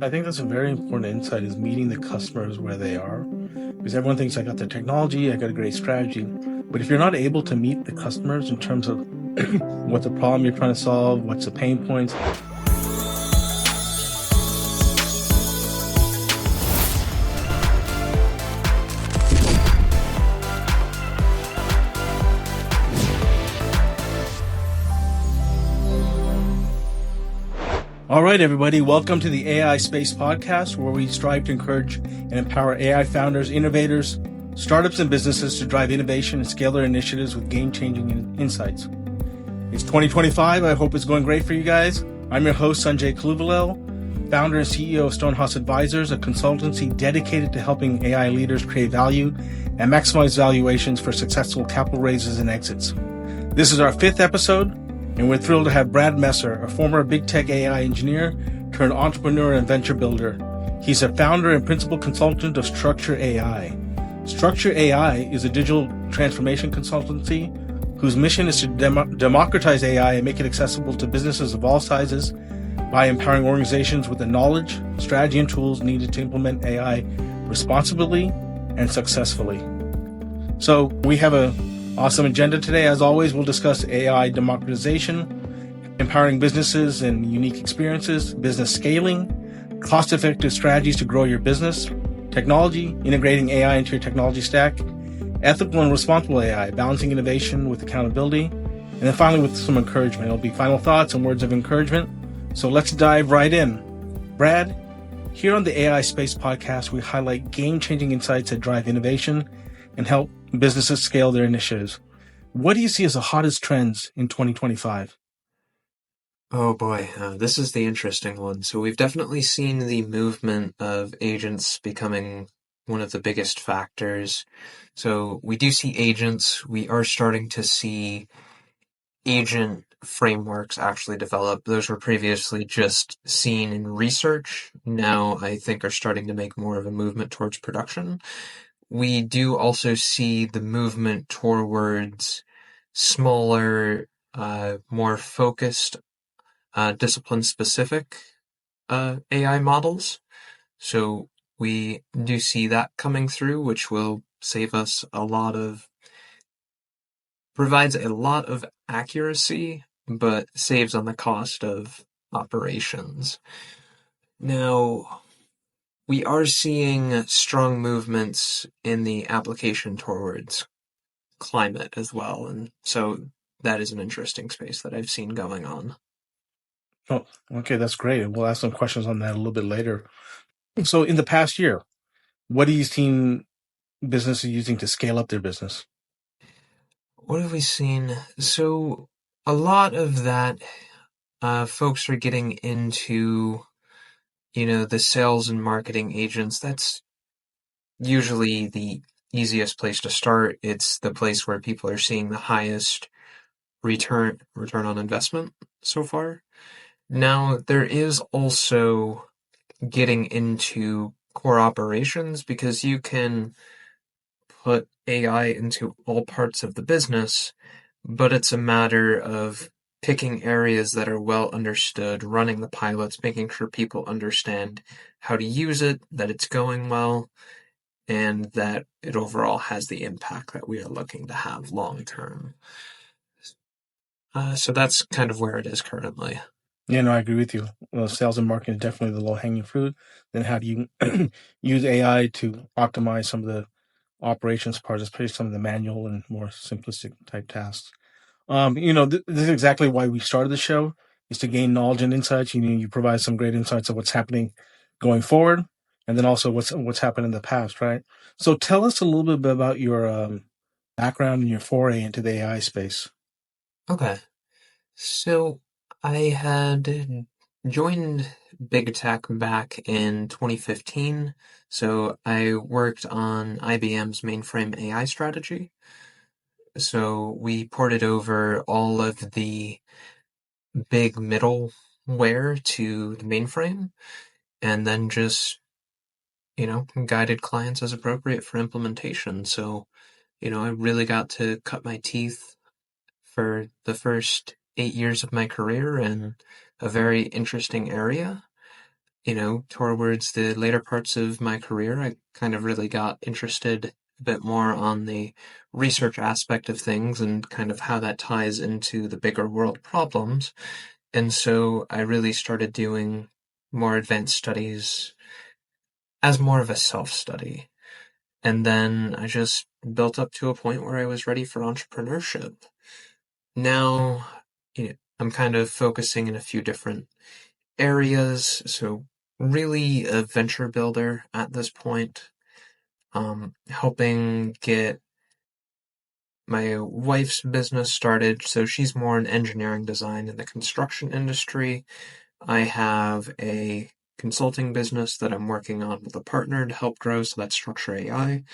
I think that's a very important insight is meeting the customers where they are. Because everyone thinks I got the technology, I got a great strategy. But if you're not able to meet the customers in terms of what the problem you're trying to solve, what's the pain points. All right, everybody, welcome to the AI Space Podcast, where we strive to encourage and empower AI founders, innovators, startups, and businesses to drive innovation and scale their initiatives with game-changing insights. It's 2025. I hope it's going great for you guys. I'm your host, Sanjay Kalluvilayil, founder and CEO of Stonehouse Advisors, a consultancy dedicated to helping AI leaders create value and maximize valuations for successful capital raises and exits. This is our 5th episode, and we're thrilled to have Brad Messer, a former big tech AI engineer turned entrepreneur and venture builder. He's a founder and principal consultant of Structure AI. Structure AI is a digital transformation consultancy whose mission is to democratize AI and make it accessible to businesses of all sizes by empowering organizations with the knowledge, strategy, and tools needed to implement AI responsibly and successfully. So we have an awesome agenda today. As always, we'll discuss AI democratization, empowering businesses and unique experiences, business scaling, cost-effective strategies to grow your business, technology, integrating AI into your technology stack, ethical and responsible AI, balancing innovation with accountability, and then finally with some encouragement. It'll be final thoughts and words of encouragement. So let's dive right in. Brad, here on the AI Space Podcast, we highlight game-changing insights that drive innovation and help businesses scale their initiatives. What do you see as the hottest trends in 2025? Oh boy, this is the interesting one. So we've definitely seen the movement of agents becoming one of the biggest factors. So we do see agents. We are starting to see agent frameworks actually develop. Those were previously just seen in research. Now I think are starting to make more of a movement towards production. We do also see the movement towards smaller, more focused, discipline-specific AI models. So we do see that coming through, which will save us provides a lot of accuracy, but saves on the cost of operations. Now, we are seeing strong movements in the application towards climate as well, and so that is an interesting space that I've seen going on. Oh, okay, that's great. We'll ask some questions on that a little bit later. So in the past year, what have you seen businesses using to scale up their business? What have we seen? So a lot of that, folks are getting into, the sales and marketing agents. That's usually the easiest place to start. It's the place where people are seeing the highest return on investment so far. Now, there is also getting into core operations because you can put AI into all parts of the business, but it's a matter of picking areas that are well understood, running the pilots, making sure people understand how to use it, that it's going well, and that it overall has the impact that we are looking to have long term. So that's kind of where it is currently. Yeah, no, I agree with you. Well, sales and marketing is definitely the low-hanging fruit. Then how do you use AI to optimize some of the operations parts, especially some of the manual and more simplistic type tasks? This is exactly why we started the show, is to gain knowledge and insights. You provide some great insights of what's happening going forward, and then also what's happened in the past, right? So tell us a little bit about your background and your foray into the AI space. Okay. So I had joined Big Tech back in 2015. So I worked on IBM's mainframe AI strategy. So we ported over all of the big middleware to the mainframe and then just, guided clients as appropriate for implementation. So, I really got to cut my teeth for the first 8 years of my career in a very interesting area. towards the later parts of my career, I kind of really got interested a bit more on the research aspect of things and kind of how that ties into the bigger world problems. And so I really started doing more advanced studies as more of a self-study. And then I just built up to a point where I was ready for entrepreneurship. Now, I'm kind of focusing in a few different areas. So really a venture builder at this point, helping get my wife's business started. So she's more in engineering design in the construction industry. I have a consulting business that I'm working on with a partner to help grow. So that's Structure AI.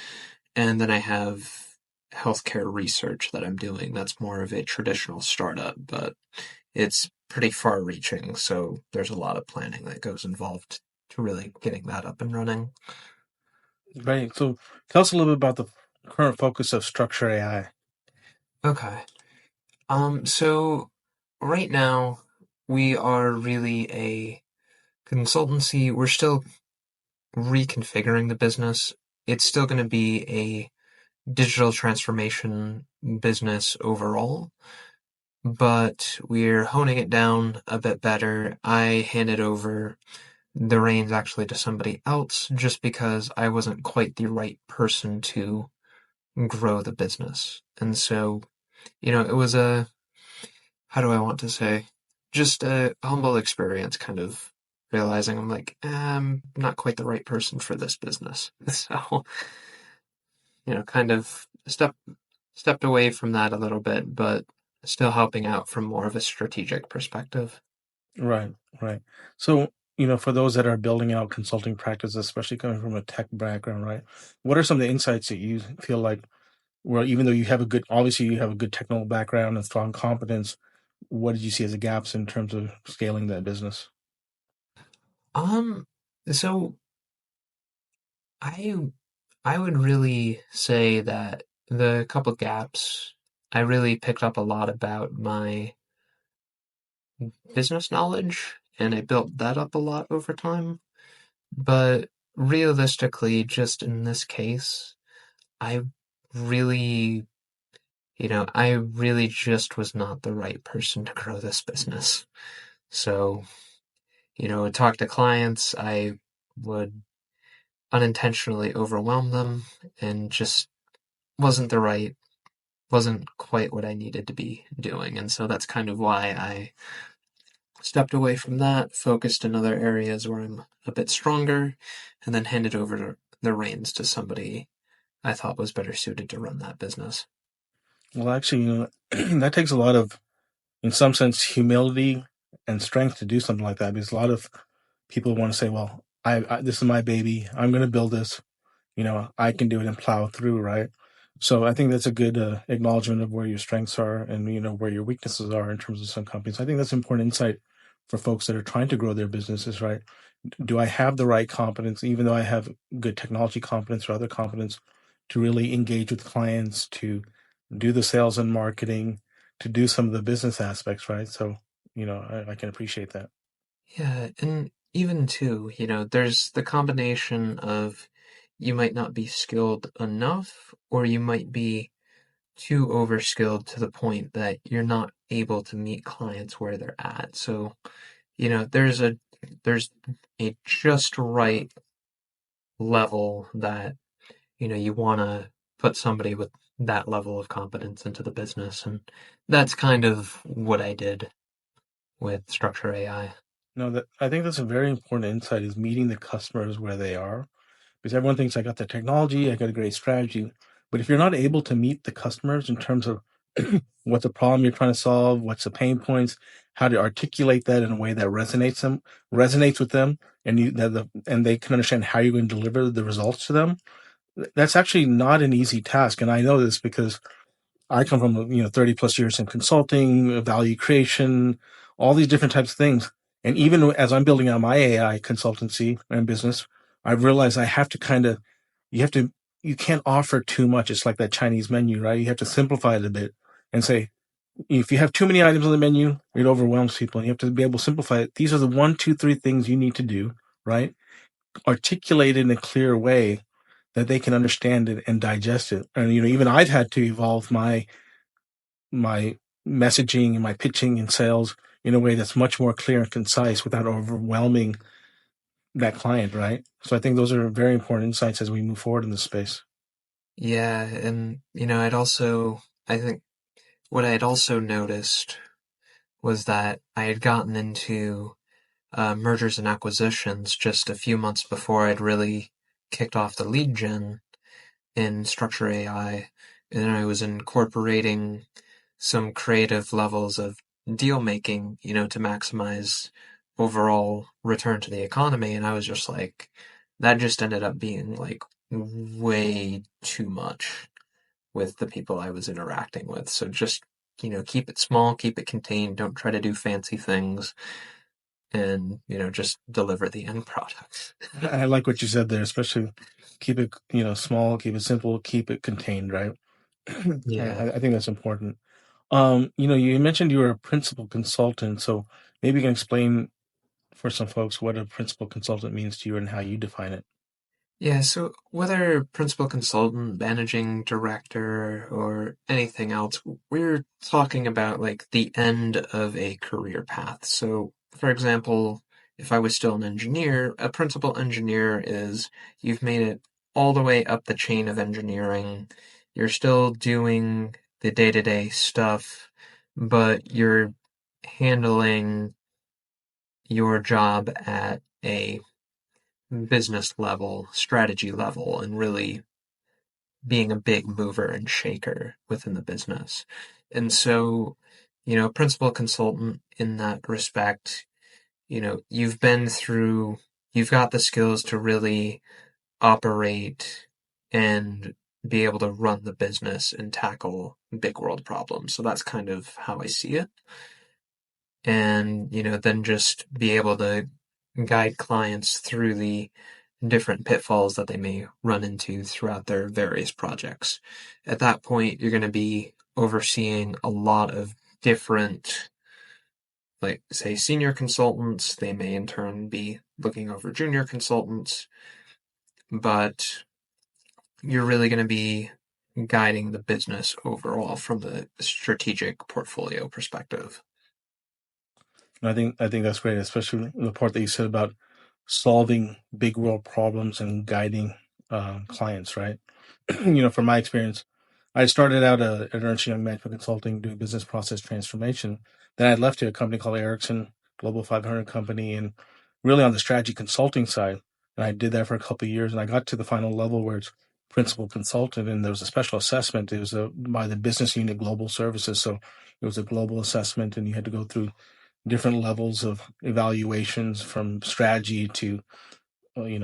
And then I have healthcare research that I'm doing. That's more of a traditional startup, but it's pretty far reaching. So there's a lot of planning that goes involved to really getting that up and running. Right. So tell us a little bit about the current focus of Structure AI. Okay. So right now we are really a consultancy. We're still reconfiguring the business. It's still going to be a digital transformation business overall, but we're honing it down a bit better. I handed over the reins actually to somebody else just because I wasn't quite the right person to grow the business. And so, it was how do I want to say, just a humble experience kind of realizing I'm like, I'm not quite the right person for this business. So, kind of stepped away from that a little bit, but still helping out from more of a strategic perspective. Right, right. So, for those that are building out consulting practices, especially coming from a tech background, right? What are some of the insights that you feel like, well, even though obviously you have a good technical background and strong competence, what did you see as the gaps in terms of scaling that business? Um, so I I would really say that the couple gaps, I really picked up a lot about my business knowledge and I built that up a lot over time. But realistically, just in this case, I really, I really just was not the right person to grow this business. So, talk to clients, I would unintentionally overwhelm them and just wasn't quite what I needed to be doing. And so that's kind of why I stepped away from that, focused in other areas where I'm a bit stronger, and then handed over the reins to somebody I thought was better suited to run that business. Well, actually, that takes a lot of, in some sense, humility and strength to do something like that, because a lot of people want to say, well, this is my baby. I'm going to build this. I can do it and plow through, right? So I think that's a good acknowledgement of where your strengths are and where your weaknesses are in terms of some companies. I think that's important insight for folks that are trying to grow their businesses, right? Do I have the right competence, even though I have good technology competence or other competence, to really engage with clients, to do the sales and marketing, to do some of the business aspects, right? So, I can appreciate that. Yeah, and even too, there's the combination of you might not be skilled enough, or you might be too overskilled to the point that you're not able to meet clients where they're at. So, there's a just right level that, you want to put somebody with that level of competence into the business. And that's kind of what I did with Structure AI. No, that I think that's a very important insight is meeting the customers where they are. Because everyone thinks I got the technology, I got a great strategy. But if you're not able to meet the customers in terms of what's the problem you're trying to solve, what's the pain points, how to articulate that in a way that resonates with them, and and they can understand how you're going to deliver the results to them, that's actually not an easy task. And I know this because I come from 30 plus years in consulting, value creation, all these different types of things. And even as I'm building out my AI consultancy and business, I've realized I have to you have to, you can't offer too much. It's like that Chinese menu, right? You have to simplify it a bit and say, if you have too many items on the menu, it overwhelms people. And you have to be able to simplify it. These are the one, two, three things you need to do, right? Articulate it in a clear way that they can understand it and digest it. And, even I've had to evolve my messaging and my pitching and sales in a way that's much more clear and concise without overwhelming that client, right? So I think those are very important insights as we move forward in this space. Yeah, and I think what I had also noticed was that I had gotten into mergers and acquisitions just a few months before I'd really kicked off the lead gen in Structure AI, and then I was incorporating some creative levels of deal making, to maximize overall return to the economy. And I was just like, that just ended up being like way too much with the people I was interacting with. So just, keep it small, keep it contained, don't try to do fancy things, and, just deliver the end product. I like what you said there, especially keep it, small, keep it simple, keep it contained, right? Yeah. I think that's important. You mentioned you were a principal consultant, so maybe you can explain for some folks what a principal consultant means to you and how you define it. Yeah, so whether principal consultant, managing director, or anything else, we're talking about like the end of a career path. So, for example, if I was still an engineer, a principal engineer is you've made it all the way up the chain of engineering. You're still doing the day-to-day stuff, but you're handling your job at a business level, strategy level, and really being a big mover and shaker within the business. And so, principal consultant in that respect, you've got the skills to really operate and be able to run the business and tackle big world problems. So that's kind of how I see it. And, then just be able to guide clients through the different pitfalls that they may run into throughout their various projects. At that point, you're going to be overseeing a lot of different, like, say, senior consultants. They may in turn be looking over junior consultants, but you're really going to be guiding the business overall from the strategic portfolio perspective. And I think that's great, especially the part that you said about solving big world problems and guiding clients, right? From my experience, I started out at Ernst Young Management Consulting doing business process transformation. Then I left to a company called Ericsson, Global 500 company, and really on the strategy consulting side. And I did that for a couple of years, and I got to the final level where it's principal consultant, and there was a special assessment. It was by the business unit global services, so it was a global assessment, and you had to go through different levels of evaluations from strategy to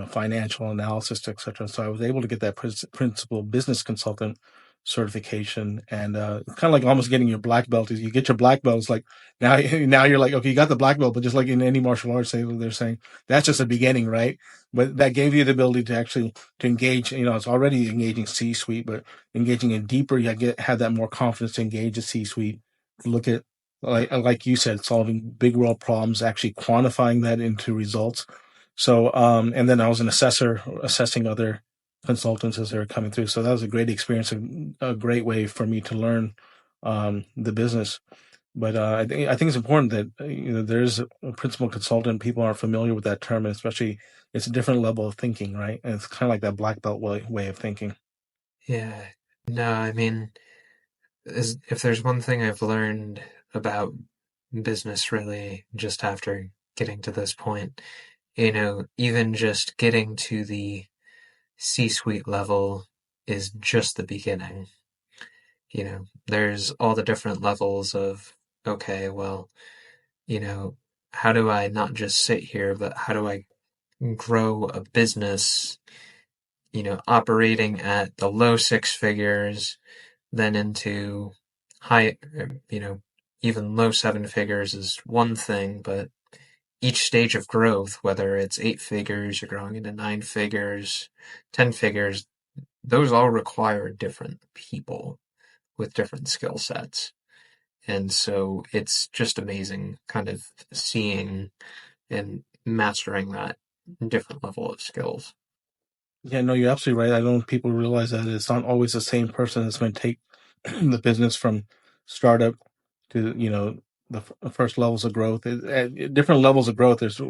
financial analysis, et cetera. So I was able to get that principal business consultant certification, and kind of like almost getting your black belt. Is you get your black belt, it's like now you're like, okay, you got the black belt, but just like in any martial arts, they're saying that's just a beginning, right? But that gave you the ability to actually to engage. It's already engaging C-suite, but engaging it deeper, you have that more confidence to engage the C-suite. Look at like you said, solving big world problems, actually quantifying that into results. So, and then I was an assessor assessing other consultants as they were coming through. So that was a great experience, a great way for me to learn the business. But I think it's important that there's a principal consultant. People aren't familiar with that term, and especially it's a different level of thinking, right? And it's kind of like that black belt way of thinking. Yeah. No, I mean, if there's one thing I've learned about business really just after getting to this point, even just getting to the C-suite level is just the beginning. There's all the different levels of, okay, well, you know, how do I not just sit here, but how do I grow a business, operating at the low six figures, then into high, even low seven figures is one thing, but each stage of growth, whether it's eight figures, you're growing into nine figures, 10 figures, those all require different people with different skill sets. And so it's just amazing kind of seeing and mastering that different level of skills. Yeah, no, you're absolutely right. I don't think people realize that it's not always the same person that's going to take the business from startup to, the first levels of growth. At different levels of growth, there's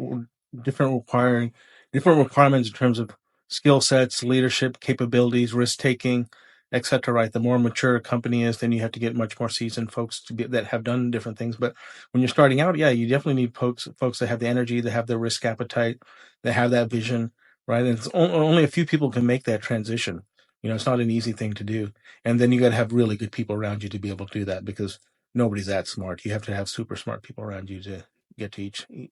different requiring different requirements in terms of skill sets, leadership capabilities, risk taking, etc. Right. The more mature a company is, then you have to get much more seasoned folks that have done different things. But when you're starting out, yeah, you definitely need folks that have the energy, that have the risk appetite, that have that vision, right? And it's only a few people can make that transition. It's not an easy thing to do. And then you got to have really good people around you to be able to do that, because nobody's that smart. You have to have super smart people around you to get to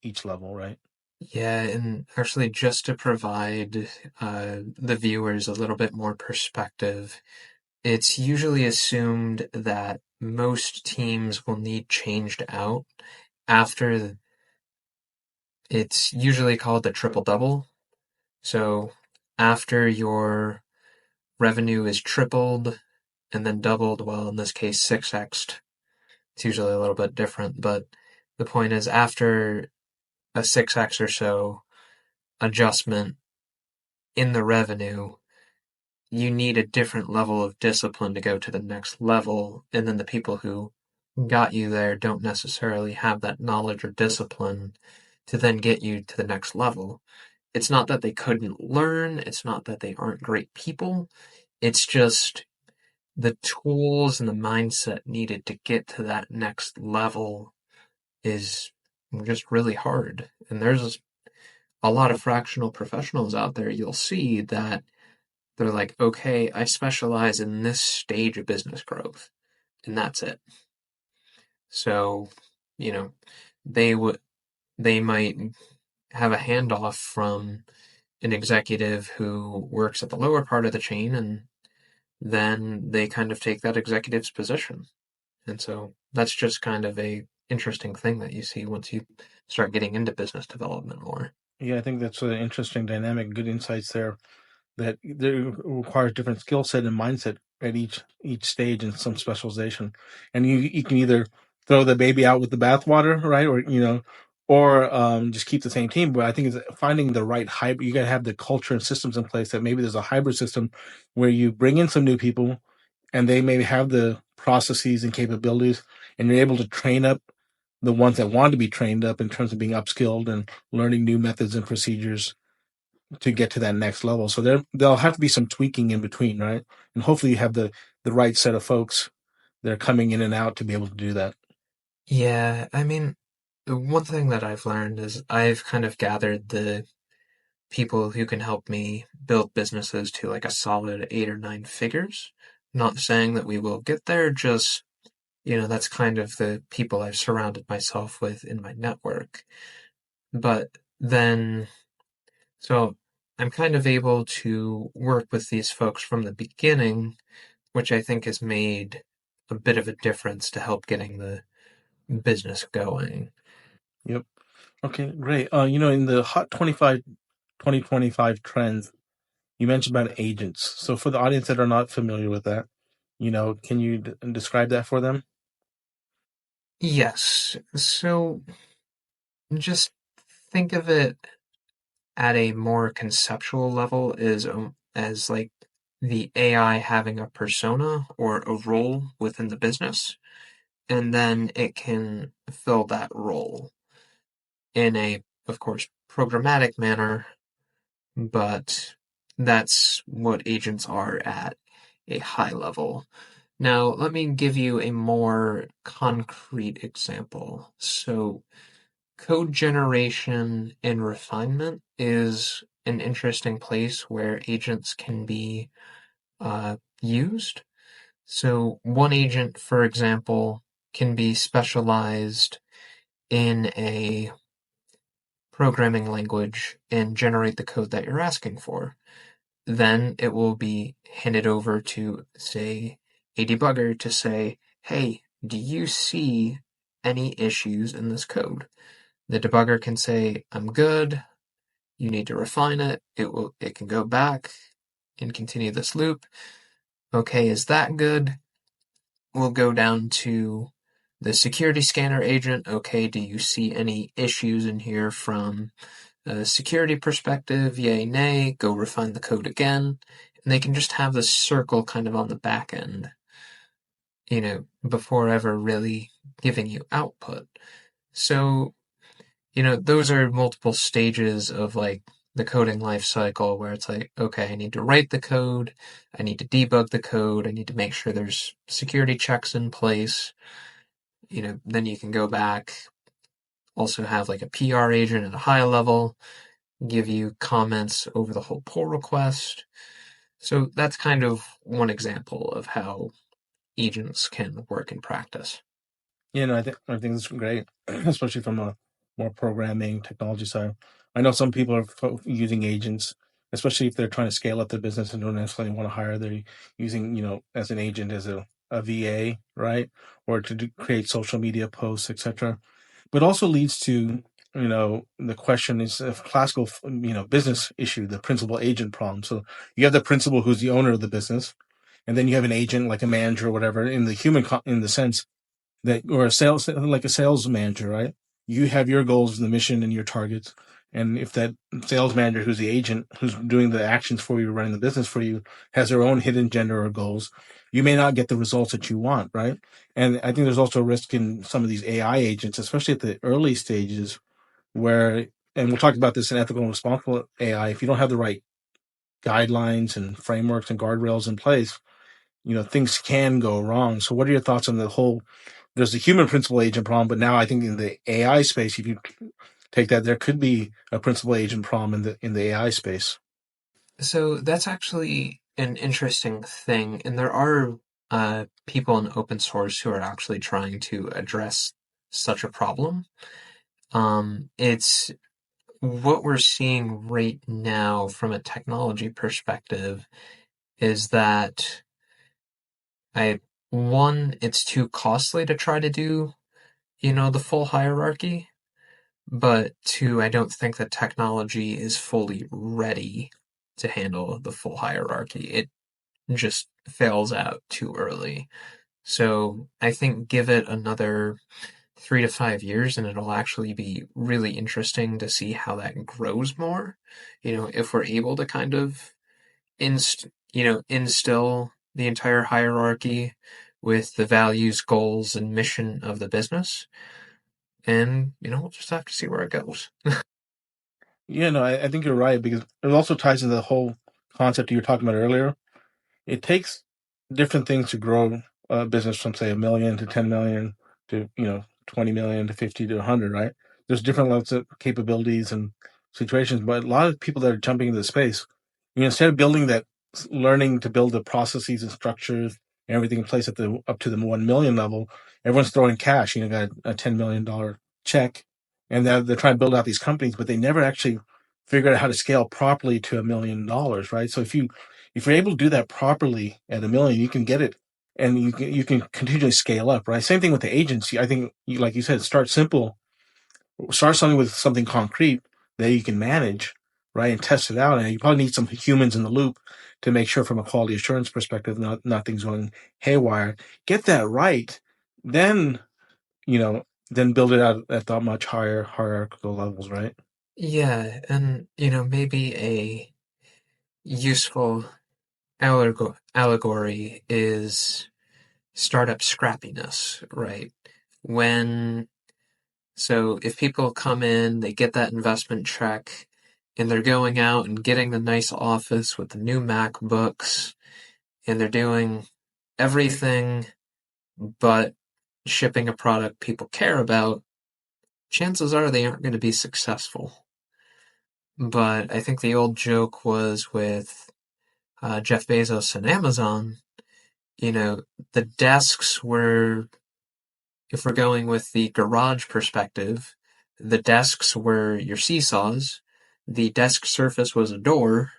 each level, right? Yeah, and actually, just to provide the viewers a little bit more perspective, it's usually assumed that most teams will need changed out after it's usually called the triple double. So after your revenue is tripled and then doubled, well, in this case, 6x'd, it's usually a little bit different. But the point is, after a 6x or so adjustment in the revenue, you need a different level of discipline to go to the next level. And then the people who got you there don't necessarily have that knowledge or discipline to then get you to the next level. It's not that they couldn't learn, it's not that they aren't great people. It's just the tools and the mindset needed to get to that next level is just really hard. And there's a lot of fractional professionals out there you'll see that they're like, okay, I specialize in this stage of business growth, and that's it. So, you know, they might have a handoff from an executive who works at the lower part of the chain, and then they kind of take that executive's position. And so that's just kind of a interesting thing that you see once you start getting into business development more. Yeah, I think that's an interesting dynamic. Good insights there. That there requires different skill set and mindset at each stage and some specialization. And you can either throw the baby out with the bathwater, right, or just keep the same team. But I think it's finding the right hybrid. You got to have the culture and systems in place that maybe there's a hybrid system where you bring in some new people and they maybe have the processes and capabilities, and you're able to train up the ones that want to be trained up in terms of being upskilled and learning new methods and procedures to get to that next level. So there'll have to be some tweaking in between, right? And hopefully you have the right set of folks that are coming in and out to be able to do that. Yeah, I mean, the one thing that I've learned is I've kind of gathered the people who can help me build businesses to like a solid 8 or 9 figures. Not saying that we will get there, just, that's kind of the people I've surrounded myself with in my network. But then, so I'm kind of able to work with these folks from the beginning, which I think has made a bit of a difference to help getting the business going. Yep. Okay, great. In the hot 2025 trends, you mentioned about agents. So for the audience that are not familiar with that, can you describe that for them? Yes. So just think of it at a more conceptual level as like the AI having a persona or a role within the business, and then it can fill that role in a, of course, programmatic manner, but that's what agents are at a high level. Now, let me give you a more concrete example. So, code generation and refinement is an interesting place where agents can be used. So, one agent, for example, can be specialized in a programming language and generate the code that you're asking for. Then it will be handed over to, say, a debugger to say, hey, do you see any issues in this code? The debugger can say, I'm good, you need to refine it. It can go back and continue this loop. Okay, is that good? We'll go down to the security scanner agent. Okay, do you see any issues in here from a security perspective, yay, nay, go refine the code again. And they can just have this circle kind of on the back end, before ever really giving you output. So, those are multiple stages of like the coding life cycle where it's like, okay, I need to write the code, I need to debug the code, I need to make sure there's security checks in place. Then you can go back, also have like a PR agent at a high level, give you comments over the whole pull request. So that's kind of one example of how agents can work in practice. I think it's great, especially from a more programming technology side. I know some people are using agents, especially if they're trying to scale up their business and don't necessarily want to hire. They're using, as an agent as a VA, right, or to create social media posts, etc. But also leads to, the question is a classical, business issue, the principal agent problem. So you have the principal who's the owner of the business, and then you have an agent like a manager or whatever in the in the sense that, or a sales, like a sales manager, right? You have your goals and the mission and your targets. And if that sales manager, who's the agent, who's doing the actions for you, running the business for you, has their own hidden agenda or goals, you may not get the results that you want, right? And I think there's also a risk in some of these AI agents, especially at the early stages, where, and we'll talk about this in ethical and responsible AI, if you don't have the right guidelines and frameworks and guardrails in place, things can go wrong. So what are your thoughts on the whole, there's the human principal agent problem, but now I think in the AI space, if you take that, there could be a principal agent problem in the AI space. So that's actually an interesting thing, and there are people in open source who are actually trying to address such a problem. It's what we're seeing right now from a technology perspective is that it's too costly to try to do, the full hierarchy, but two, I don't think that technology is fully ready to handle the full hierarchy. It just fails out too early. So I think give it another 3 to 5 years and it'll actually be really interesting to see how that grows more. If we're able to kind of instill the entire hierarchy with the values, goals, and mission of the business. And, we'll just have to see where it goes. Yeah, no, I think you're right, because it also ties into the whole concept you were talking about earlier. It takes different things to grow a business from, say, 1 million to 10 million to, 20 million to 50 to 100, right? There's different levels of capabilities and situations, but a lot of people that are jumping into the space, instead of building that, learning to build the processes and structures and everything in place up to the 1 million level, everyone's throwing cash, got a $10 million check, and they're trying to build out these companies, but they never actually figure out how to scale properly to $1 million, right? So if you're able to do that properly at 1 million, you can get it, and you can continually scale up, right? Same thing with the agency. I think, like you said, start simple, start something with something concrete that you can manage, right, and test it out. And you probably need some humans in the loop to make sure, from a quality assurance perspective, nothing's going haywire. Get that right, then then build it out at the much higher hierarchical levels, right? Yeah, and, maybe a useful allegory is startup scrappiness, right? So if people come in, they get that investment check, and they're going out and getting the nice office with the new MacBooks, and they're doing everything but shipping a product people care about, chances are they aren't going to be successful. But I think the old joke was with Jeff Bezos and Amazon, the desks were, if we're going with the garage perspective, the desks were your seesaws, the desk surface was a door,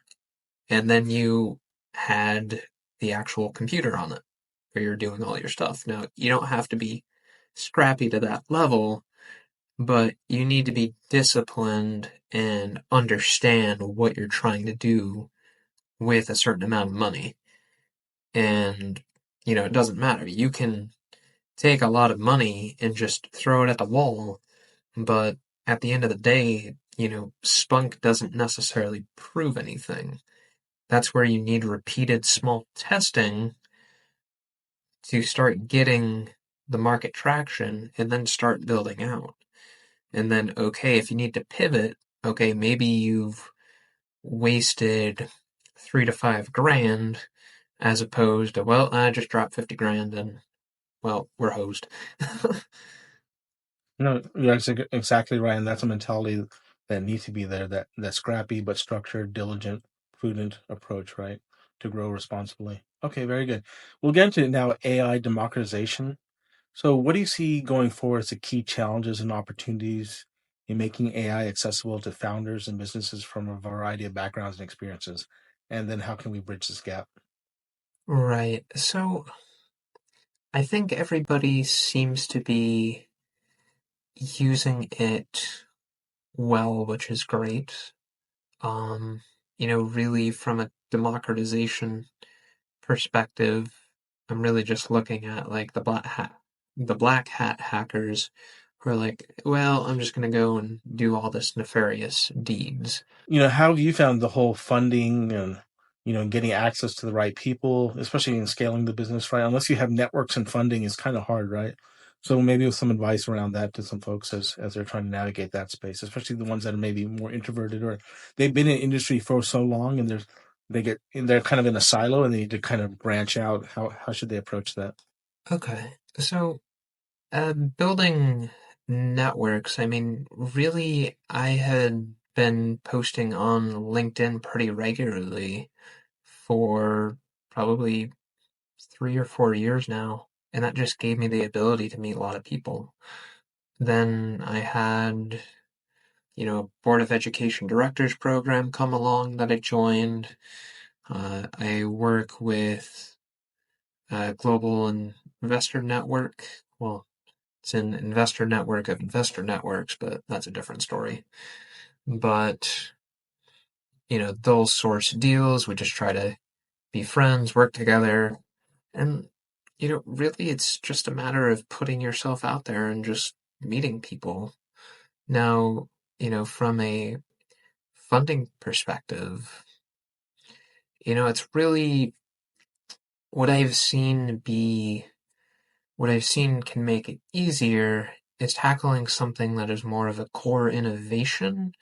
and then you had the actual computer on it where you're doing all your stuff. Now, you don't have to be scrappy to that level, but you need to be disciplined and understand what you're trying to do with a certain amount of money. And, it doesn't matter. You can take a lot of money and just throw it at the wall, but at the end of the day, spunk doesn't necessarily prove anything. That's where you need repeated small testing to start getting the market traction and then start building out. And then, okay, if you need to pivot, okay, maybe you've wasted 3 to 5 grand as opposed to, well, I just dropped 50 grand and, well, we're hosed. No, you're exactly right, and that's a mentality that needs to be there. That scrappy but structured, diligent, prudent approach, right, to grow responsibly. Okay, very good. We'll get into now AI democratization. So, what do you see going forward as the key challenges and opportunities in making AI accessible to founders and businesses from a variety of backgrounds and experiences? And then, how can we bridge this gap? Right. So I think everybody seems to be using it well, which is great. Um, really from a democratization perspective, I'm really just looking at like the black hat hackers who are like, well, I'm just gonna go and do all this nefarious deeds. How have you found the whole funding and getting access to the right people, especially in scaling the business, right? Unless you have networks and funding, is kind of hard, right? So maybe with some advice around that to some folks as they're trying to navigate that space, especially the ones that are maybe more introverted or they've been in industry for so long and they're kind of in a silo and they need to kind of branch out. How should they approach that? Okay, so building networks, I mean, really, I had been posting on LinkedIn pretty regularly for probably 3 or 4 years now, and that just gave me the ability to meet a lot of people. Then I had, a Board of Education Directors program come along that I joined. I work with a Global Investor Network. Well, it's an investor network of investor networks, but that's a different story. But, they'll source deals. We just try to be friends, work together. And, really it's just a matter of putting yourself out there and just meeting people. Now, from a funding perspective, it's really what I've seen be what I've seen can make it easier is tackling something that is more of a core innovation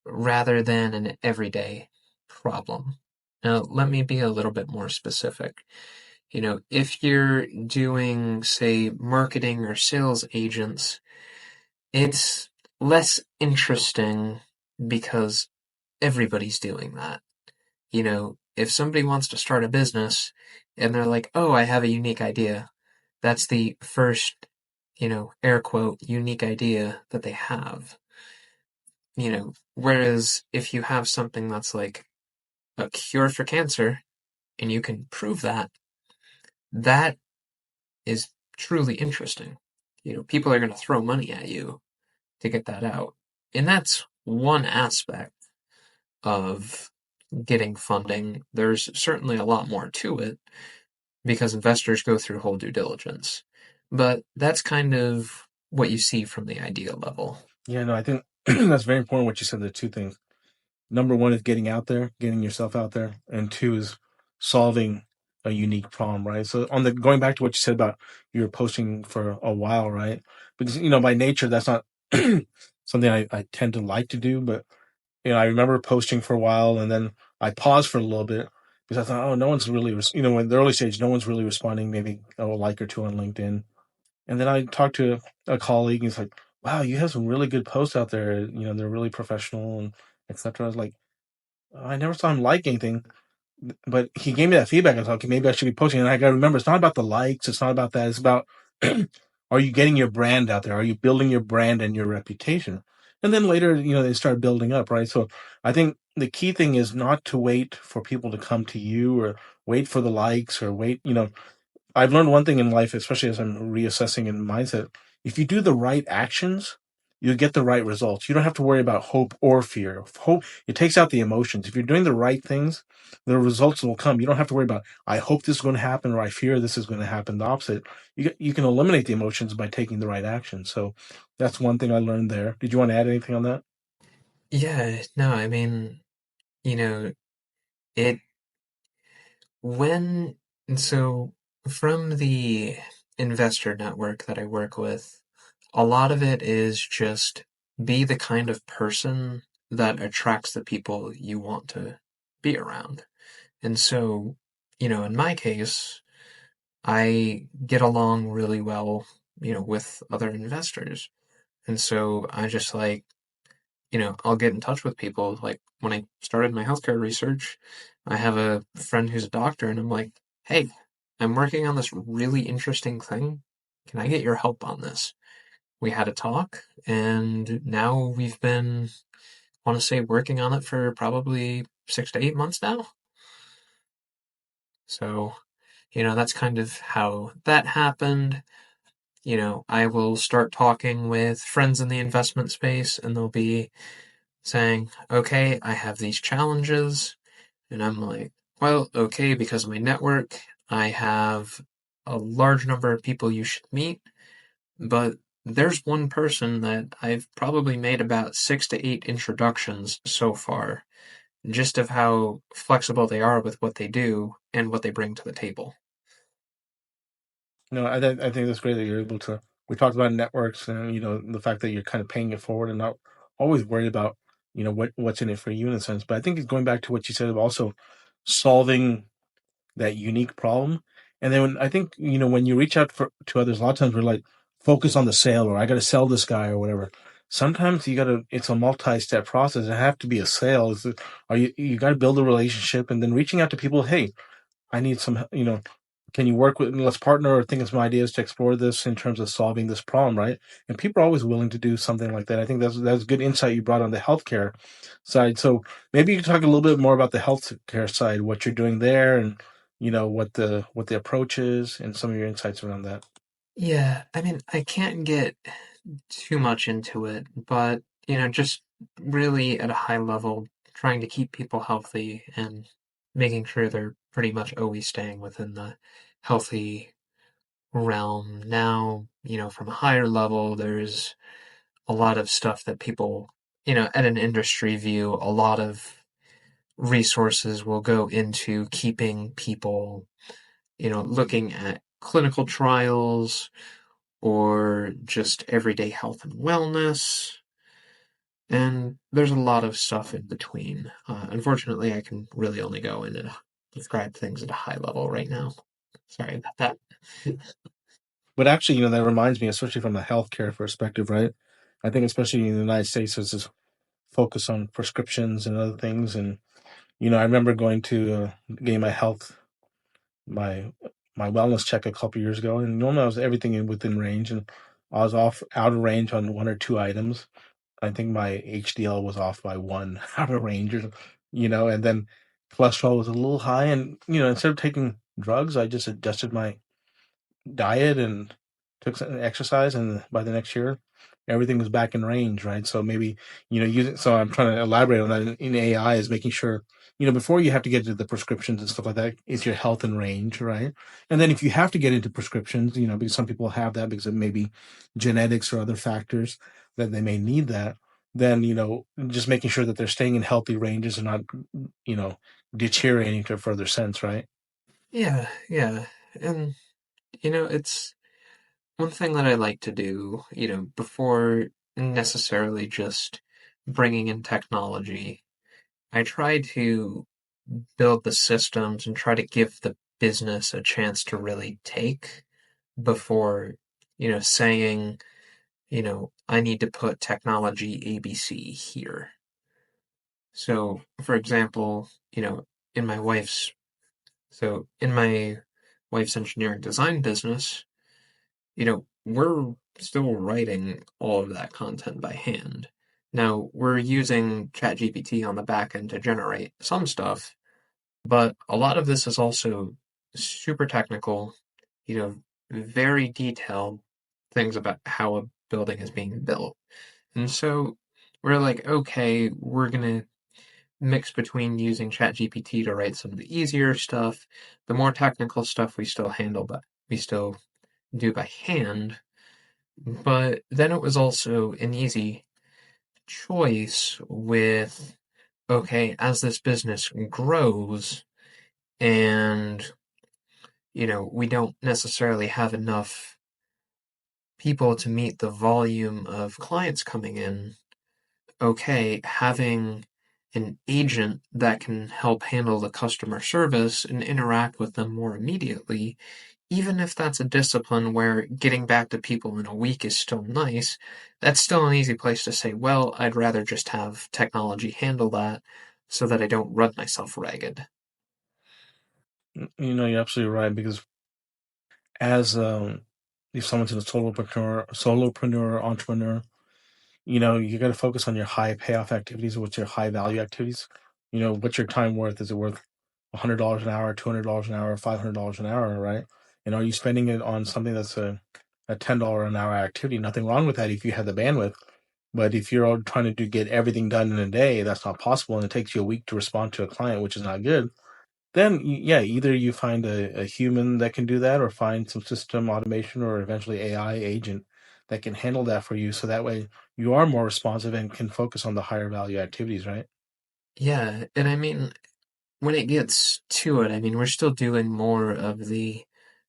rather than an everyday problem. Now, let me be a little bit more specific. If you're doing, say, marketing or sales agents, it's less interesting because everybody's doing that. If somebody wants to start a business and they're like, oh, I have a unique idea, that's the first, air quote, unique idea that they have. Whereas if you have something that's like a cure for cancer and you can prove that, that is truly interesting. People are going to throw money at you to get that out. And that's one aspect of getting funding. There's certainly a lot more to it because investors go through whole due diligence. But that's kind of what you see from the idea level. Yeah, no, I think that's very important what you said. The two things. Number one is getting out there, getting yourself out there, and two is solving a unique problem, right? So on the going back to what you said about you were posting for a while, right? Because by nature that's not something I tend to like to do, but I remember posting for a while and then I paused for a little bit because I thought, oh, no one's really, in the early stage, no one's really responding, maybe a like or two on LinkedIn. And then I talked to a colleague and he's like, wow, you have some really good posts out there. They're really professional and etc. I was like, I never saw him like anything, but he gave me that feedback. I was like, okay, maybe I should be posting. And I got to remember, it's not about the likes. It's not about that. It's about, are you getting your brand out there? Are you building your brand and your reputation? And then later, they start building up, right? So I think the key thing is not to wait for people to come to you or wait for the likes or wait, I've learned one thing in life, especially as I'm reassessing in mindset. If you do the right actions, you get the right results. You don't have to worry about hope or fear. Hope, it takes out the emotions. If you're doing the right things, the results will come. You don't have to worry about, I hope this is going to happen or I fear this is going to happen. The opposite. You can eliminate the emotions by taking the right action. So that's one thing I learned there. Did you want to add anything on that? Yeah, no, I mean, you know, it when so from the investor network that I work with, a lot of it is just be the kind of person that attracts the people you want to be around. And so, in my case, I get along really well, with other investors. And so I just like, I'll get in touch with people. Like when I started my healthcare research, I have a friend who's a doctor, and I'm like, hey, I'm working on this really interesting thing. Can I get your help on this? We had a talk, and now we've been, I want to say, working on it for probably 6 to 8 months now. So, that's kind of how that happened. I will start talking with friends in the investment space, and they'll be saying, okay, I have these challenges. And I'm like, well, okay, because of my network, I have a large number of people you should meet, but there's one person that I've probably made about 6 to 8 introductions so far, just of how flexible they are with what they do and what they bring to the table. I think that's great that you're able to. We talked about networks and the fact that you're kind of paying it forward and not always worried about what's in it for you in a sense. But I think it's going back to what you said of also solving that unique problem. And then I think when you reach out to others, a lot of times we're like focus on the sale or I got to sell this guy or whatever. Sometimes you got to. It's a multi-step process. It have to be a sale. Are you got to build a relationship and then reaching out to people. Hey, I need some. Can you work with? Let's partner or think of some ideas to explore this in terms of solving this problem, right? And people are always willing to do something like that. I think that's good insight you brought on the healthcare side. So maybe you can talk a little bit more about the healthcare side, what you're doing there, and what the approach is, and some of your insights around that. Yeah, I mean, I can't get too much into it, but, just really at a high level, trying to keep people healthy and making sure they're pretty much always staying within the healthy realm. Now, from a higher level, there's a lot of stuff that people, at an industry view, a lot of resources will go into keeping people, looking at clinical trials or just everyday health and wellness. And there's a lot of stuff in between. Unfortunately, I can really only go in and describe things at a high level right now. Sorry about that. But actually, that reminds me, especially from a healthcare perspective, right? I think especially in the United States, there's this focus on prescriptions and other things, and I remember going to getting my my wellness check a couple years ago, and normally I was everything within range, and I was off out of range on one or two items. I think my HDL was off by one out of range, and then cholesterol was a little high, and instead of taking drugs, I just adjusted my diet and took some exercise, and by the next year, everything was back in range, right? So maybe using. So I'm trying to elaborate on that in AI is making sure before you have to get into the prescriptions and stuff like that, is your health in range, right? And then if you have to get into prescriptions, because some people have that because of maybe genetics or other factors that they may need that. Then just making sure that they're staying in healthy ranges and not you know deteriorating to a further sense, right? Yeah, yeah. And, it's one thing that I like to do, before necessarily just bringing in technology. I try to build the systems and try to give the business a chance to really take before, saying, I need to put technology ABC here. So, for example, in my wife's in my wife's engineering design business, we're still writing all of that content by hand. Now, we're using ChatGPT on the back end to generate some stuff, but a lot of this is also super technical, you know, very detailed things about how a building is being built. And so we're like, okay, we're going to mix between using ChatGPT to write some of the easier stuff. The more technical stuff we still handle, but we still do by hand. But then it was also an easy choice with, okay, as this business grows and, we don't necessarily have enough people to meet the volume of clients coming in, okay, having an agent that can help handle the customer service and interact with them more immediately, even if that's a discipline where getting back to people in a week is still nice, that's still an easy place to say, well, I'd rather just have technology handle that so that I don't run myself ragged. You're absolutely right because as if someone's a solopreneur, entrepreneur, you got to focus on your high payoff activities. What's your high value activities? What's your time worth? Is it worth $100 an hour, $200 an hour, $500 an hour, right? And are you spending it on something that's a $10 an hour activity? Nothing wrong with that if you have the bandwidth. But if you're all trying to get everything done in a day, that's not possible, and it takes you a week to respond to a client, which is not good. Then, yeah, either you find a human that can do that, or find some system automation, or eventually AI agent that can handle that for you. So that way you are more responsive and can focus on the higher value activities, right? Yeah, and I mean, when it gets to it, I mean, we're still doing more of the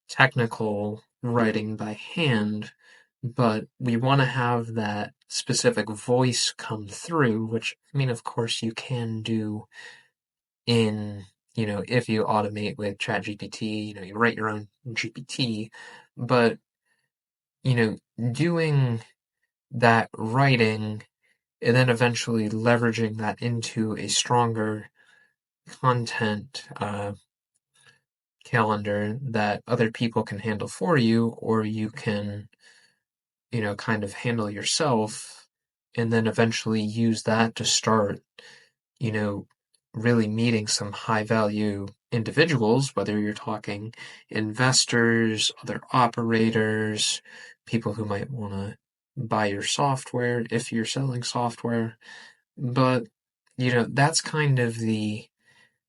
technical writing by hand, but we want to have that specific voice come through, which, I mean, of course, you can do in, if you automate with ChatGPT, you write your own GPT, but, doing that writing and then eventually leveraging that into a stronger content calendar that other people can handle for you, or you can, kind of handle yourself, and then eventually use that to start, you know, really meeting some high value individuals, whether you're talking investors, other operators, people who might want to buy your software if you're selling software. But, that's kind of the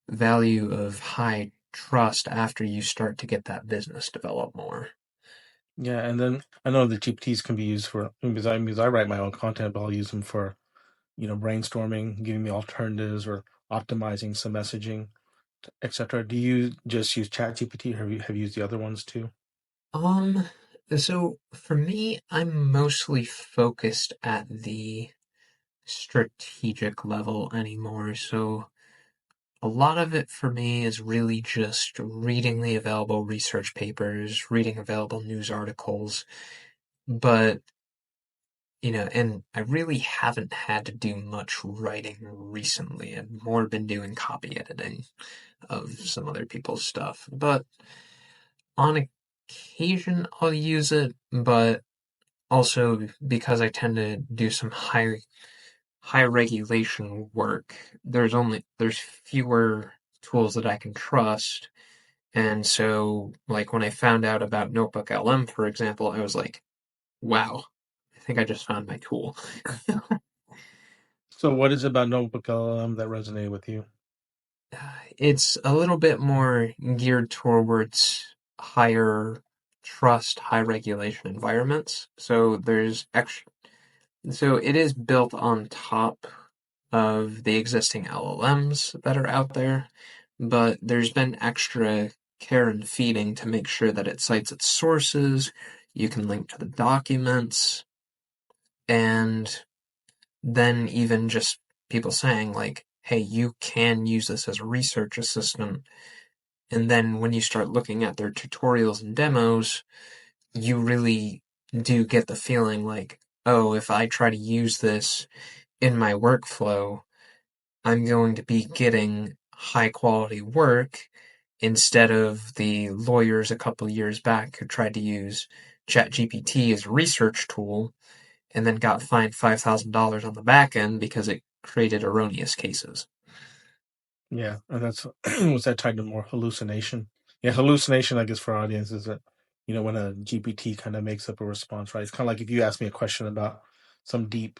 value of high trust after you start to get that business develop more. Yeah, and then I know the GPTs can be used for because I write my own content, but I'll use them for brainstorming, giving me alternatives, or optimizing some messaging, etc. Do you just use ChatGPT, or have you used the other ones too? Um, so for me, I'm mostly focused at the strategic level anymore. So a lot of it for me is really just reading the available research papers, reading available news articles, but and I really haven't had to do much writing recently. I've more been doing copy editing of some other people's stuff. But on occasion, I'll use it, but also because I tend to do some high regulation work, there's fewer tools that I can trust. And so, like when I found out about Notebook LM, for example, I was like, wow, I think I just found my tool. So what is it about Notebook LM that resonated with you? It's a little bit more geared towards higher trust, high regulation environments. So it is built on top of the existing LLMs that are out there, but there's been extra care and feeding to make sure that it cites its sources, you can link to the documents, and then even just people saying like, hey, you can use this as a research assistant. And then when you start looking at their tutorials and demos, you really do get the feeling like, oh, if I try to use this in my workflow, I'm going to be getting high quality work instead of the lawyers a couple years back who tried to use ChatGPT as a research tool and then got fined $5,000 on the back end because it created erroneous cases. Yeah, and that's was that tied to more hallucination? Yeah, hallucination, I guess, for our audience is that when a GPT kind of makes up a response, right? It's kind of like if you ask me a question about some deep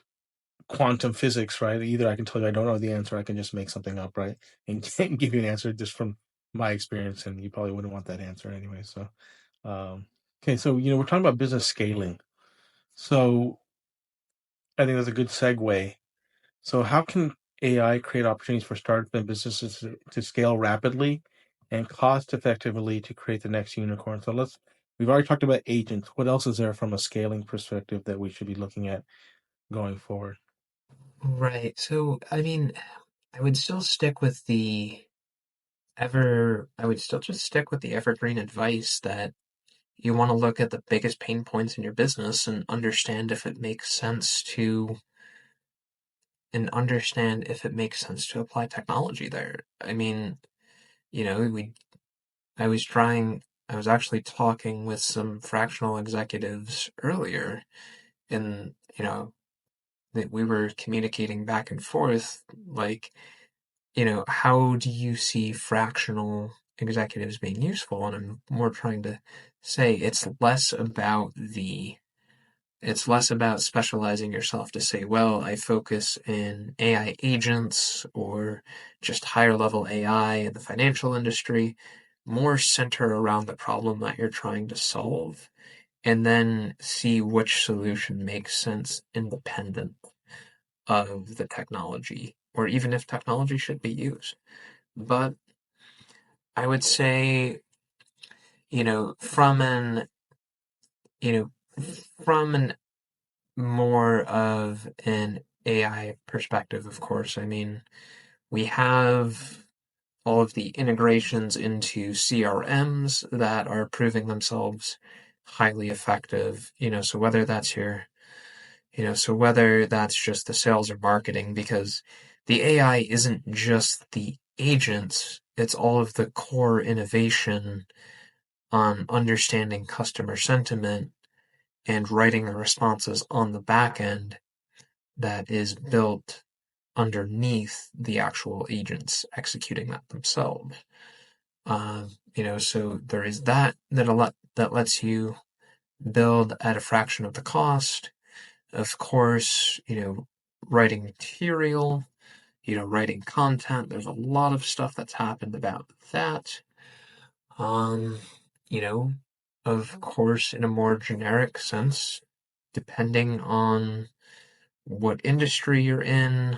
quantum physics, right? Either I can tell you I don't know the answer, I can just make something up, right, and give you an answer just from my experience, and you probably wouldn't want that answer anyway. So, okay, so we're talking about business scaling. So I think that's a good segue. So, how can AI create opportunities for startups and businesses to scale rapidly and cost effectively to create the next unicorn? So, we've already talked about agents. What else is there from a scaling perspective that we should be looking at going forward? Right. So, I mean, I would still stick with the I would still just stick with the evergreen advice that you want to look at the biggest pain points in your business and understand if it makes sense to apply technology there. I mean, you know, we I was actually talking with some fractional executives earlier, and that we were communicating back and forth like, how do you see fractional executives being useful? And I'm more trying to say it's less about specializing yourself to say, well, I focus in AI agents or just higher level AI in the financial industry, more center around the problem that you're trying to solve, and then see which solution makes sense independent of the technology, or even if technology should be used. But I would say, you know, from an, you know, from an more of an AI perspective, of course. I mean, we have all of the integrations into CRMs that are proving themselves highly effective. So whether that's just the sales or marketing, because the AI isn't just the agents, it's all of the core innovation on understanding customer sentiment and writing the responses on the back end that is built underneath the actual agents executing that themselves. So there is that lets you build at a fraction of the cost. Of course, writing material, writing content. There's a lot of stuff that's happened about that. Um, you know, of course, in a more generic sense, depending on what industry you're in,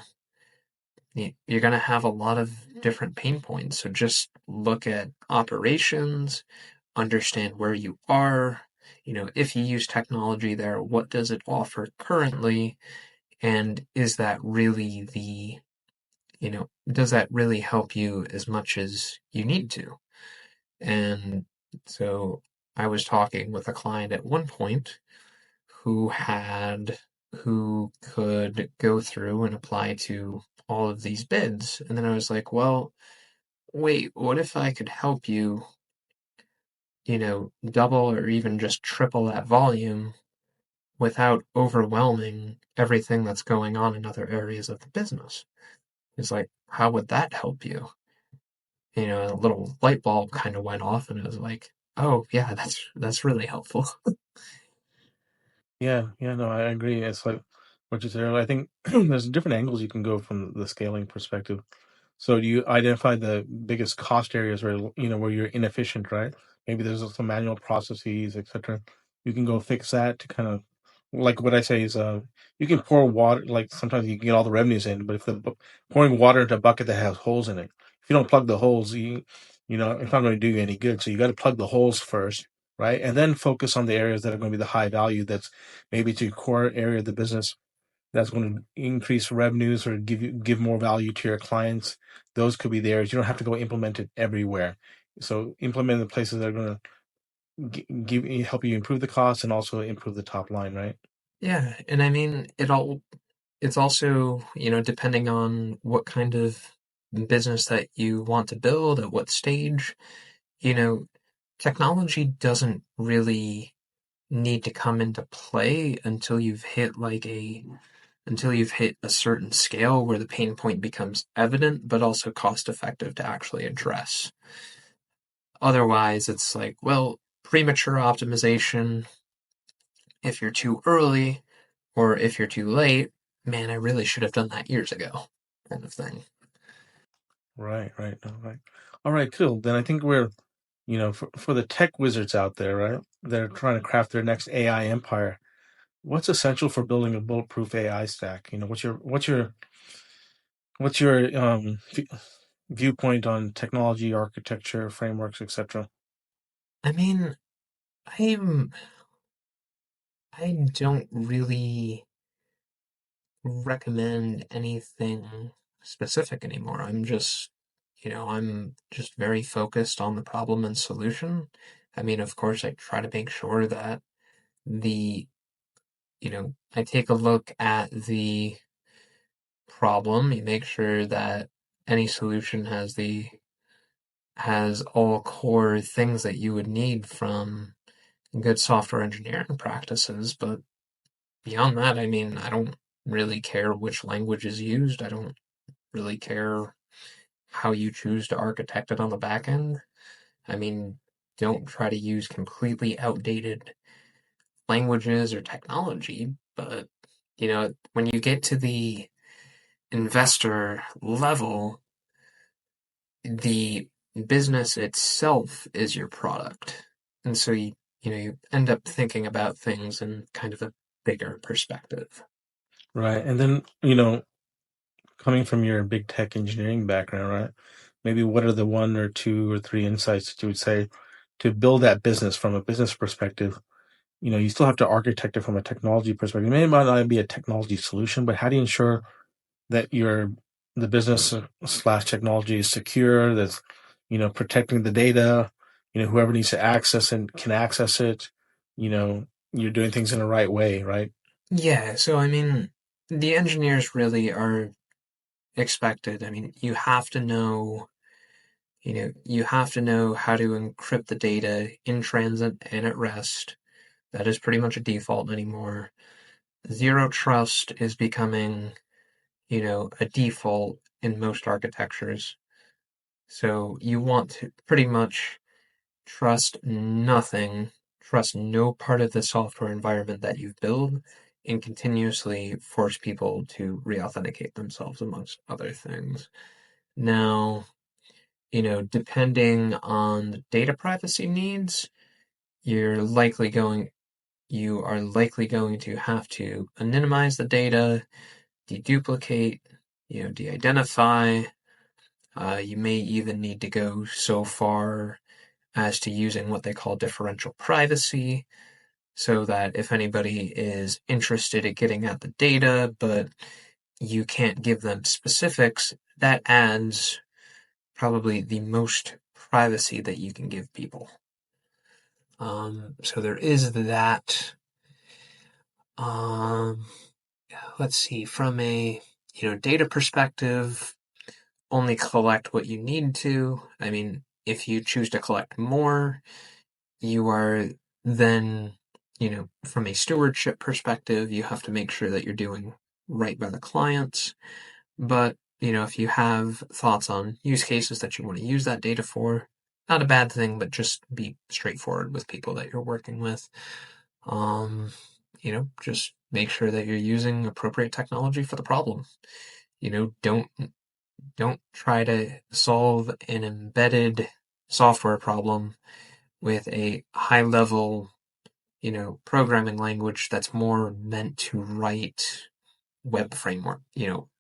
you're going to have a lot of different pain points. So just look at operations, understand where you are. If you use technology there, what does it offer currently? And does that really help you as much as you need to? And so I was talking with a client at one point who had who could go through and apply to all of these bids. And then I was like, well, wait, what if I could help you, double or even just triple that volume without overwhelming everything that's going on in other areas of the business? It's like, how would that help you? A little light bulb kind of went off, and it was like, oh yeah, that's really helpful. Yeah, yeah, no, I agree. It's like what you said earlier. I think there's different angles you can go from the scaling perspective. So do you identify the biggest cost areas where where you're inefficient, right? Maybe there's some manual processes, etc. You can go fix that to kind of like what I say is you can pour water, like sometimes you can get all the revenues in, but if pouring water into a bucket that has holes in it, if you don't plug the holes, it's not going to do you any good. So you got to plug the holes first, right? And then focus on the areas that are going to be the high value, that's maybe to your core area of the business, that's going to increase revenues or give more value to your clients. Those could be the areas. You don't have to go implement it everywhere. So implement the places that are going to help you improve the cost and also improve the top line, right? Yeah, and I mean, it's also, depending on what kind of business that you want to build at what stage, you know, technology doesn't really need to come into play until you've hit a certain scale where the pain point becomes evident, but also cost effective to actually address. Otherwise, it's like, well, premature optimization, if you're too early or if you're too late, man, I really should have done that years ago, kind of thing. Right, right, no, right. All right, cool. Then I think we're, for the tech wizards out there, right? They're trying to craft their next AI empire. what's essential for building a bulletproof AI stack? What's your viewpoint on technology, architecture, frameworks, etc.? I mean, I'm I don't really recommend anything specific anymore. I'm just very focused on the problem and solution. I mean, of course, I try to make sure that the, I take a look at the problem, you make sure that any solution has all core things that you would need from good software engineering practices, but beyond that, I mean, I don't really care which language is used. I don't really care how you choose to architect it on the back end. I mean, don't try to use completely outdated languages or technology, but when you get to the investor level, the business itself is your product. And so you end up thinking about things in kind of a bigger perspective. Right. And then, coming from your big tech engineering background, right? Maybe what are the one or two or three insights that you would say to build that business from a business perspective? You still have to architect it from a technology perspective. It may not be a technology solution, but how do you ensure that the business slash technology is secure, that's, protecting the data, whoever needs to access and can access it, you know, you're doing things in the right way, right? Yeah, so I mean, the engineers really are expected. I mean, you have to know how to encrypt the data in transit and at rest. That is pretty much a default anymore. Zero trust is becoming, a default in most architectures. So you want to pretty much trust nothing, trust no part of the software environment that you've built, and continuously force people to re-authenticate themselves, amongst other things. Now, depending on the data privacy needs, you are likely going to have to anonymize the data, deduplicate, de-identify. You may even need to go so far as to using what they call differential privacy, so that if anybody is interested in getting at the data, but you can't give them specifics, that adds probably the most privacy that you can give people. So there is that. Um, let's see, from a data perspective, only collect what you need to. I mean, if you choose to collect more, you are then, from a stewardship perspective, you have to make sure that you're doing right by the clients. But, if you have thoughts on use cases that you want to use that data for, not a bad thing, but just be straightforward with people that you're working with. Um, just make sure that you're using appropriate technology for the problem. Don't try to solve an embedded software problem with a high level, programming language that's more meant to write web framework,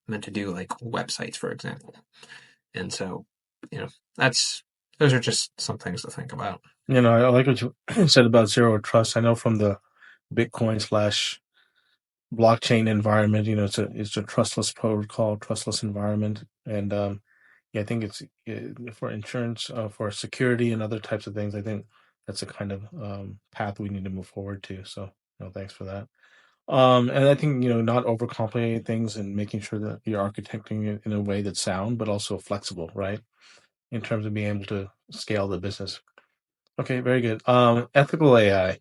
meant to do like websites, for example. And so, that's those are just some things to think about. I like what you said about zero trust. I know from the Bitcoin slash blockchain environment, it's a trustless protocol, trustless environment, and yeah, I think it's for insurance, for security, and other types of things. I think that's a kind of path we need to move forward to. So, thanks for that. And I think not overcomplicating things and making sure that you're architecting it in a way that's sound, but also flexible, right? In terms of being able to scale the business. Okay, very good. Ethical AI.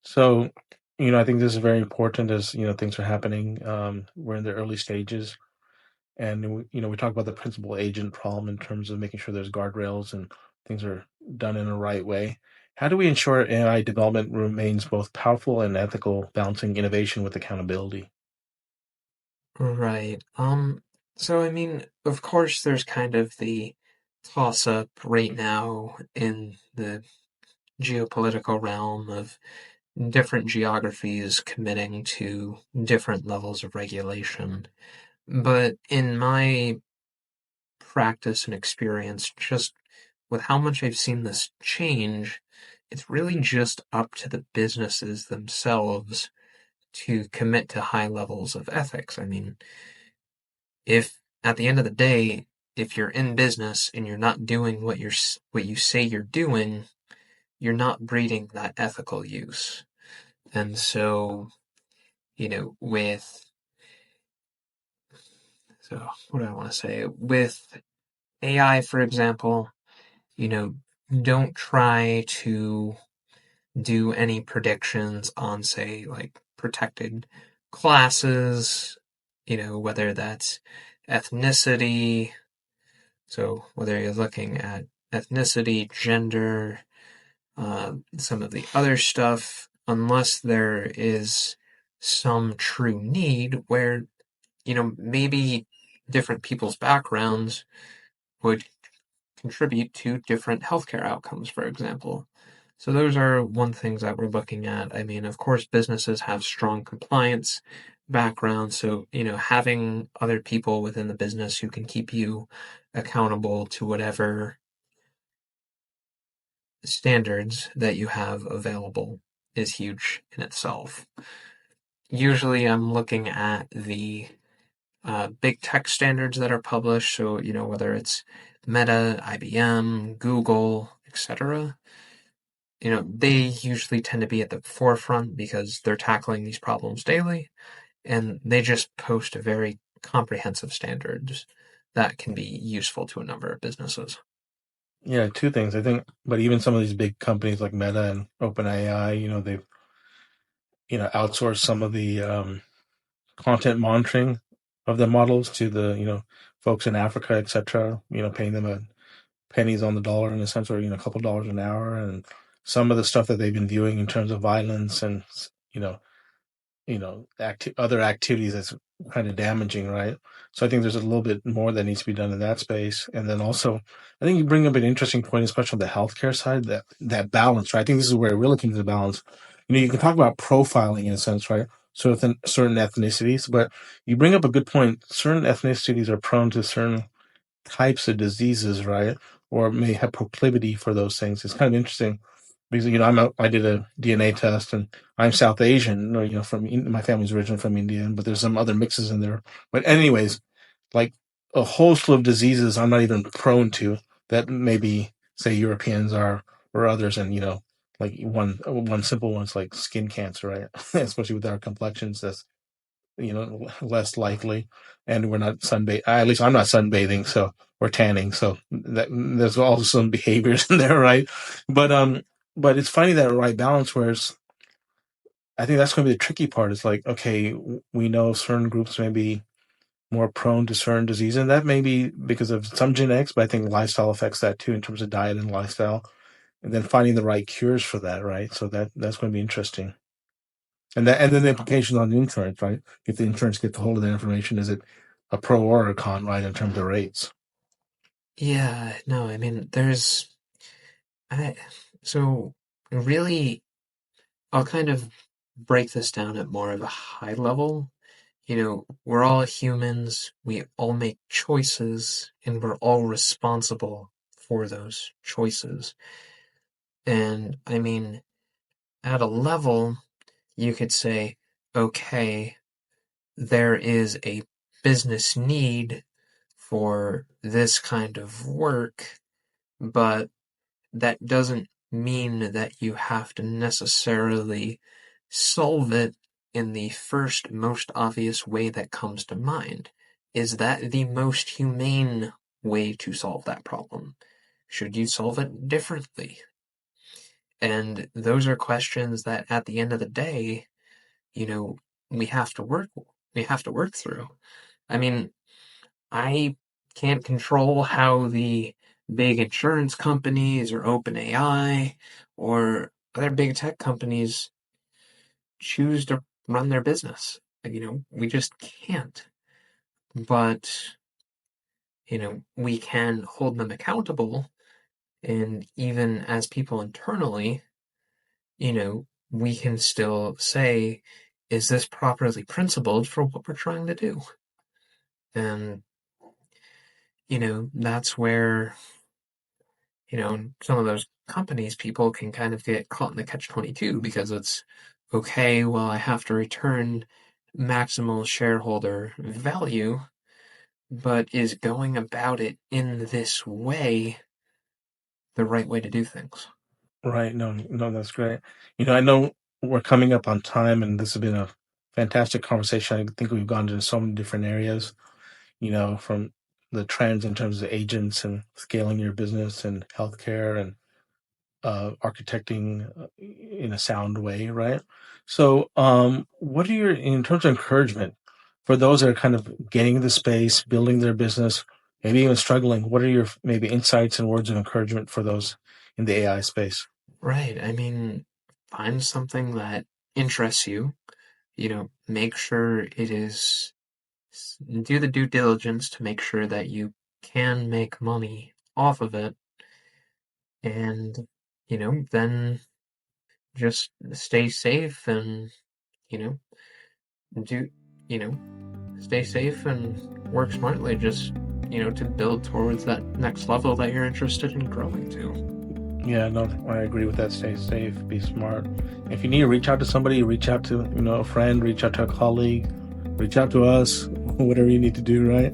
So, I think this is very important as things are happening. We're in the early stages, and we talk about the principal agent problem in terms of making sure there's guardrails and things are done in the right way. How do we ensure AI development remains both powerful and ethical, balancing innovation with accountability? Right. So I mean, of course, there's kind of the toss up right now in the geopolitical realm of different geographies committing to different levels of regulation. But in my practice and experience, just with how much I've seen this change, it's really just up to the businesses themselves to commit to high levels of ethics. I mean, if at the end of the day, if you're in business and you're not doing what you say you're doing, you're not breeding that ethical use. And so, with so what do I want to say? With AI, for example, you know, don't try to do any predictions on, say, like protected classes, whether that's ethnicity. So whether you're looking at ethnicity, gender, some of the other stuff, unless there is some true need where, maybe different people's backgrounds would contribute to different healthcare outcomes, for example. So those are one things that we're looking at. I mean, of course, businesses have strong compliance backgrounds, so having other people within the business who can keep you accountable to whatever standards that you have available is huge in itself. Usually, I'm looking at the big tech standards that are published. So, whether it's Meta, IBM, Google, etc., they usually tend to be at the forefront because they're tackling these problems daily, and they just post very comprehensive standards that can be useful to a number of businesses. Yeah, two things. I think, but even some of these big companies like Meta and OpenAI, they've, outsourced some of the content monitoring of the models to the, folks in Africa, etc., paying them pennies on the dollar in a sense, or, a couple dollars an hour. And some of the stuff that they've been viewing in terms of violence and, you know, other activities that's kind of damaging, right? So I think there's a little bit more that needs to be done in that space. And then also, I think you bring up an interesting point, especially on the healthcare side, that balance, right? I think this is where we're looking at the balance. You can talk about profiling in a sense, right? So within certain ethnicities, but you bring up a good point. Certain ethnicities are prone to certain types of diseases, right? Or may have proclivity for those things. It's kind of interesting because I did a DNA test and I'm South Asian, or my family's originally from India, but there's some other mixes in there. But anyways, like a whole slew of diseases I'm not even prone to that maybe say Europeans are or others, and like one simple one's like skin cancer, right? Especially with our complexions, that's less likely, and we're not sunbathing. At least I'm not sunbathing, so or tanning. So there's also some behaviors in there, right? But it's finding that right balance. Whereas I think that's going to be the tricky part. It's like, okay, we know certain groups may be more prone to certain disease, and that may be because of some genetics, but I think lifestyle affects that too in terms of diet and lifestyle, and then finding the right cures for that, right? So that's going to be interesting. And then the implications on the insurance, right? If the insurance gets a hold of that information, is it a pro or a con, right, in terms of rates? Yeah, no, I mean, I, so really, I'll kind of break this down at more of a high level. We're all humans, we all make choices, and we're all responsible for those choices. And I mean, at a level, you could say, okay, there is a business need for this kind of work, but that doesn't mean that you have to necessarily solve it in the first, most obvious way that comes to mind. Is that the most humane way to solve that problem? Should you solve it differently? And those are questions that at the end of the day, you know, we have to work we have to work through. I mean, I can't control how the big insurance companies or OpenAI or other big tech companies choose to run their business. We just can't. But, we can hold them accountable. And even as people internally, we can still say, is this properly principled for what we're trying to do? And, that's where, some of those companies, people can kind of get caught in the catch-22 because it's, okay, well, I have to return maximal shareholder value, but is going about it in this way the right way to do things? Right. No, no, that's great. I know we're coming up on time, and this has been a fantastic conversation. I think we've gone into so many different areas, from the trends in terms of agents and scaling your business and healthcare and architecting in a sound way, right? So, what are in terms of encouragement for those that are kind of getting the space, building their business, maybe even struggling? What are your maybe insights and words of encouragement for those in the AI space? Right. I mean, find something that interests you, make sure it is, do the due diligence to make sure that you can make money off of it. And, then just stay safe and, you know, do, you know, stay safe and work smartly just, to build towards that next level that you're interested in growing to. Yeah, no, I agree with that. Stay safe, be smart. If you need to reach out to somebody, reach out to, a friend, reach out to a colleague, reach out to us, whatever you need to do, right?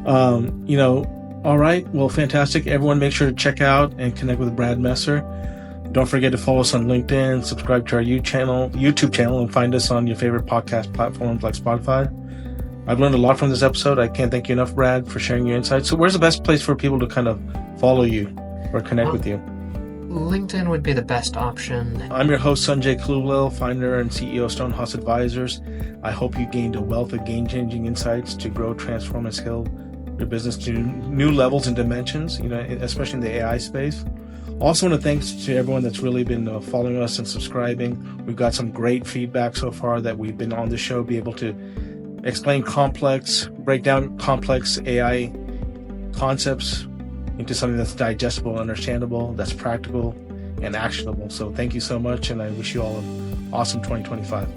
All right. Well, fantastic. Everyone make sure to check out and connect with Brad Messer. Don't forget to follow us on LinkedIn, subscribe to our YouTube channel, and find us on your favorite podcast platforms like Spotify. I've learned a lot from this episode. I can't thank you enough, Brad, for sharing your insights. So where's the best place for people to kind of follow you or connect with you? LinkedIn would be the best option. I'm your host, Sanjay Kalluvilayil, founder and CEO of Stonehouse Advisors. I hope you gained a wealth of game-changing insights to grow, transform, and scale your business to new levels and dimensions, especially in the AI space. Also want to thanks to everyone that's really been following us and subscribing. We've got some great feedback so far that we've been on the show, be able to break down complex AI concepts into something that's digestible, understandable, that's practical and actionable. So thank you so much, and I wish you all an awesome 2025.